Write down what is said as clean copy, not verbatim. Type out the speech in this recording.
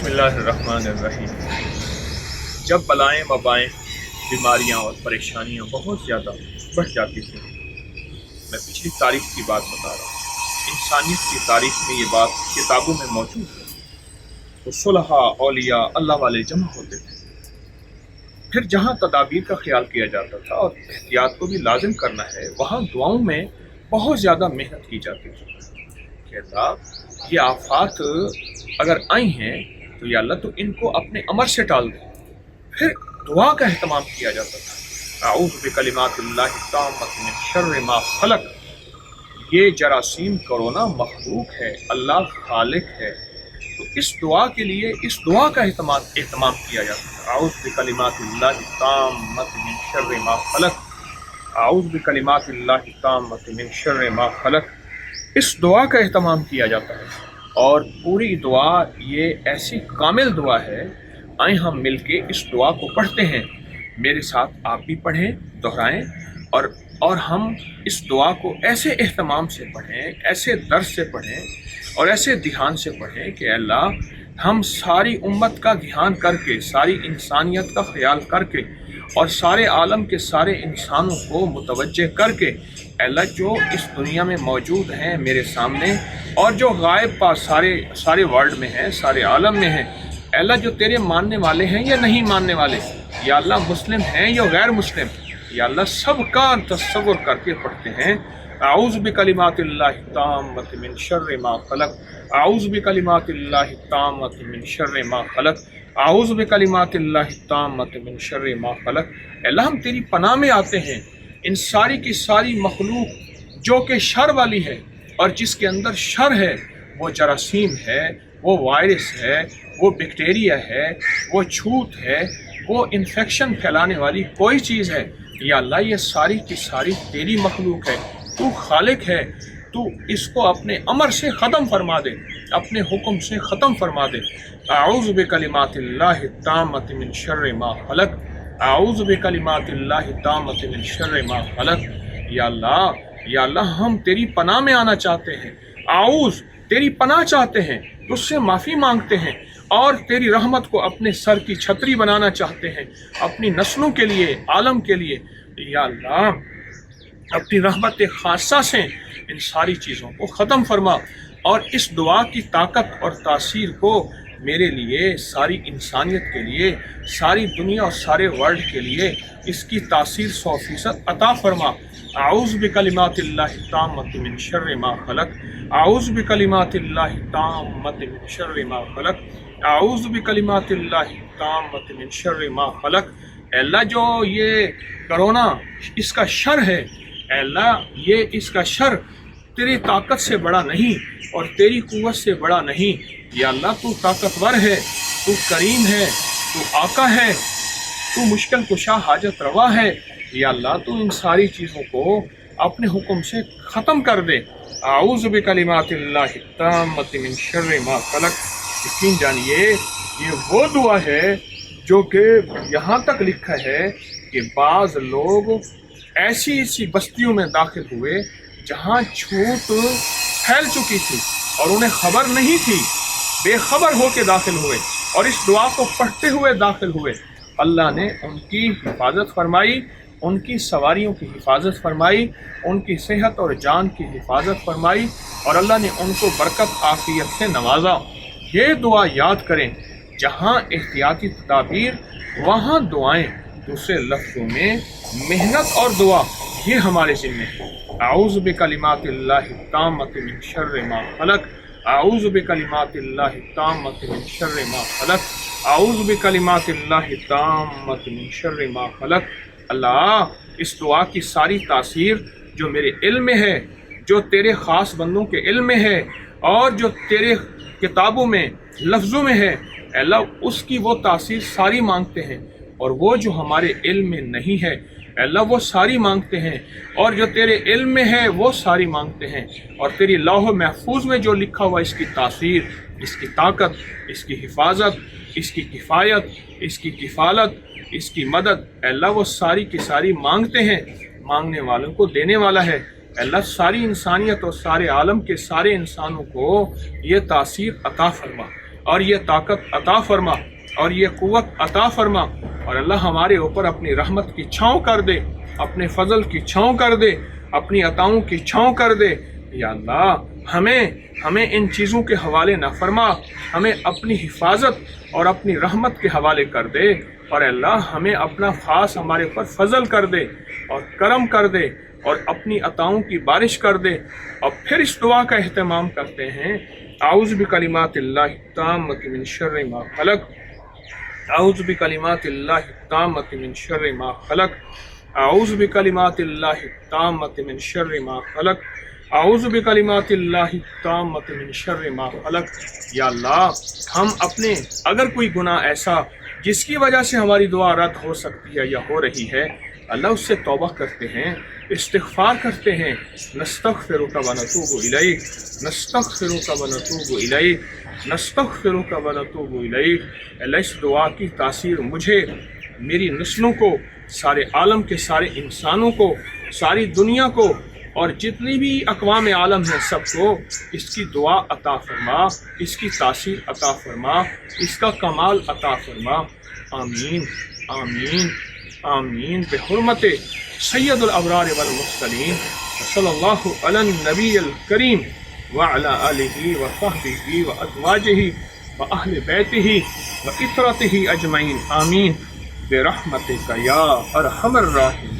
बिस्मिल्लाहिर्रहमानिर्रहीम। जब बलाएं वबाएं बीमारियां और परेशानियां बहुत ज़्यादा बढ़ जाती थी, मैं पिछली तारीख की बात बता रहा हूँ। इंसानियत की तारीख में ये बात किताबों में मौजूद है। तो सुलहा औलिया अल्लाह वाले जमा होते थे। फिर जहाँ तदाबीर का ख्याल किया जाता था और एहतियात को भी लाजिम करना है, वहाँ दुआओं में बहुत ज़्यादा मेहनत की जाती थी कि अल्लाह ये आफात अगर आई हैं तो या अल्लाह तो इनको अपने अमर से टाल दे। फिर दुआ का अहतमाम किया जाता था, अऊज़ु बिकलिमातिल्लाहि ताम्मति मिन शर्रि मा खलक। ये जरासीम कोरोना मखलूक है, अल्लाह खालिक है। तो इस दुआ के लिए इस दुआ का एहतमाम किया जाता था, अऊज़ु बिकलिमातिल्लाहि ताम्मति मिन शर्रि मा खलक, अऊज़ु बिकलिमातिल्लाहि ताम्मति मिन शर्रि मा खलक। इस दुआ का एहतमाम किया जाता है और पूरी दुआ ये ऐसी कामिल दुआ है। आए हम मिलके इस दुआ को पढ़ते हैं, मेरे साथ आप भी पढ़ें, दोहराएं और हम इस दुआ को ऐसे एहतमाम से पढ़ें, ऐसे दर्द से पढ़ें और ऐसे ध्यान से पढ़ें कि अल्लाह हम सारी उम्मत का ध्यान करके, सारी इंसानियत का ख्याल करके और सारे आलम के सारे इंसानों को मुतवज्जे करके, अल्लाह जो इस दुनिया में मौजूद हैं मेरे सामने और जो गायब पास सारे वर्ल्ड में हैं, सारे आलम में हैं, अल्लाह जो तेरे मानने वाले हैं या नहीं मानने वाले, या अल्लाह मुस्लिम हैं या गैर मुस्लिम, या अल्लाह सबका तसव्वुर करके पढ़ते हैं। अऊज़ु बिकलिमातिल्लाहि ताम्मति मिन शर्रि मा खलक, अऊज़ु बिकलिमातिल्लाहि ताम्मति मिन शर्रि मा खलक, अऊज़ु बिकलिमातिल्लाहि ताम्मति मिन शर्रि मा खलक। अल्लाह हम तेरी पनाह में आते हैं इन सारी की सारी मखलूक जो कि शर वाली है और जिसके अंदर शर है, वो जरासीम है, वो वायरस है, वो बैक्टीरिया है, वो छूत है, वो इन्फेक्शन फैलाने वाली कोई चीज़ है। या अल्लाह ये सारी की सारी तेरी मखलूक है, तू खालिक है, तू इसको अपने अमर से ख़त्म फरमा दे, अपने हुक्म से ख़त्म फरमा दे। अऊज़ु बिकलिमातिल्लाहि ताम्मति मिन शर्रि मा खलक, अऊज़ु बिकलिमातिल्लाहि ताम्मति मिन शर्रि मा खलक। या अल्लाह हम तेरी पनाह में आना चाहते हैं, आऊज़ तेरी पनाह चाहते हैं, उससे माफ़ी मांगते हैं और तेरी रहमत को अपने सर की छतरी बनाना चाहते हैं अपनी नस्लों के लिए, आलम के लिए। या अल्लाह अपनी रहमत खासा से इन सारी चीज़ों को ख़त्म फरमा और इस दुआ की ताकत और तासीर को मेरे लिए, सारी इंसानियत के लिए, सारी दुनिया और सारे वर्ल्ड के लिए इसकी तासीर 100% अता फरमा। अऊज़ु बिकलिमातिल्लाहि ताम्मति मिन शर्रि मा खलक, अऊज़ु बिकलिमातिल्लाहि ताम्मति मिन शर्रि मा खलक, अऊज़ु बिकलिमातिल्लाहि ताम्मति मिन शर्रि मा खलक। अल्लाह जो ये कोरोना इसका शर है, अल्लाह ये इसका शर तेरी ताकत से बड़ा नहीं और तेरी कुव्वत से बड़ा नहीं। या अल्लाह तू ताकतवर है, तू करीम है, तू आका है, तू मुश्किल कुशा हाजत रवा है। या अल्लाह तू इन सारी चीज़ों को अपने हुक्म से ख़त्म कर दे। अऊज़ु बिकलिमातिल्लाहि ताम्मति मिन शर्रि मा खलक। यकीन जानिए ये वो दुआ है जो कि यहाँ तक लिखा है कि बाज़ लोग ऐसी बस्तियों में दाखिल हुए जहाँ छूत फैल चुकी थी और उन्हें खबर नहीं थी, बेखबर होकर दाखिल हुए और इस दुआ को पढ़ते हुए दाखिल हुए। अल्लाह ने उनकी हिफाजत फरमाई, उनकी सवारियों की हिफाजत फरमाई, उनकी सेहत और जान की हिफाजत फरमाई और अल्लाह ने उनको बरकत आफियत से नवाजा। ये दुआ याद करें, जहाँ एहतियाती तदाबीर वहाँ दुआएं, दूसरे लफ्ज़ों में मेहनत और दुआ, ये हमारे ज़िम्मे है। अऊज़ु बिकलिमातिल्लाहि ताम्मति मिन शर्रि मा खलक, अऊज़ु बिकलिमातिल्लाहि ताम्मति मिन शर्रि मा खलक, अऊज़ु बिकलिमातिल्लाहि ताम्मति मिन शर्रि मा खलक। अल्लाह इस दुआ की सारी तासीर जो मेरे इल्म में है, जो तेरे ख़ास बंदों के इल्म में है और जो तेरे किताबों में लफ्ज़ों में है, अल्लाह उसकी वो तासीर सारी मांगते हैं और वो जो हमारे इल्म में नहीं है अल्लाह वो सारी मांगते हैं और जो तेरे इल्म में है वो सारी मांगते हैं। और तेरी लौह महफूज में जो लिखा हुआ इसकी तासीर, इसकी ताकत, इसकी हिफाजत, इसकी किफ़ायत, इसकी किफ़ालत, इसकी मदद, अल्लाह वो सारी की सारी मांगते हैं। मांगने वालों को देने वाला है। अल्लाह सारी इंसानियत और सारे आलम के सारे इंसानों को ये तासीर अता फरमा। اور ये ताकत अता फरमा और ये क़ुव्वत अता फरमा, और अल्लाह हमारे ऊपर अपनी रहमत की छाँव कर दे, अपने फजल की छाँव कर दे, अपनी अताओं की छाँव कर दे। या अल्लाह हमें इन चीज़ों के हवाले न फरमा, हमें अपनी हिफाजत और अपनी रहमत के हवाले कर दे, और अल्लाह हमें अपना ख़ास हमारे ऊपर फजल कर दे और करम कर दे और अपनी अताओं की बारिश कर दे। और फिर इस दुआ का एहतमाम करते हैं, आऊज़ु बिकलिमातिल्लाहि ताम्मति मिन शर्रि मा खलक, आऊज़ु बिकलिमातिल्लाहि ताम्मति मिन शर्रि मा खलक, आऊज़ु बिकलिमातिल्लाहि ताम्मति मिन शर्रि मा खलक, आऊज़ु बिकलिमातिल्लाहि ताम्मति मिन शर्रि मा खलक। या अल्लाह, हम अपने अगर कोई गुनाह ऐसा जिसकी वजह से हमारी दुआ रद्द हो सकती है या हो रही है, अल्लाह उससे तौबा करते हैं, इस्तिग़फ़ार करते हैं। नस्तग़फ़िरुका व नतूबु इलैक, नस्तग़फ़िरुका व नतूबु इलैक, नस्तग़फ़िरुका व नतूबु इलैक। अल्लाह, इस दुआ की तासीर मुझे, मेरी नस्लों को, सारे आलम के सारे इंसानों को, सारी दुनिया को और जितनी भी अक़वाम आलम हैं सबको इसकी दुआ अता फरमा, इसकी तासीर अता फरमा, इसका कमाल अता फरमा। आमीन आमीन आमीन बिहुर्मते सय्यदुल अबरार वल मुरसलीन सल्लल्लाहु अलैहि नबील करीम व अला आलिहि व सहबिहि व अज़वाजिहि व अहले बैतिहि व इतरतिहि अजमईन। आमीन बिरहमतिका या अरहमर राहिमीन।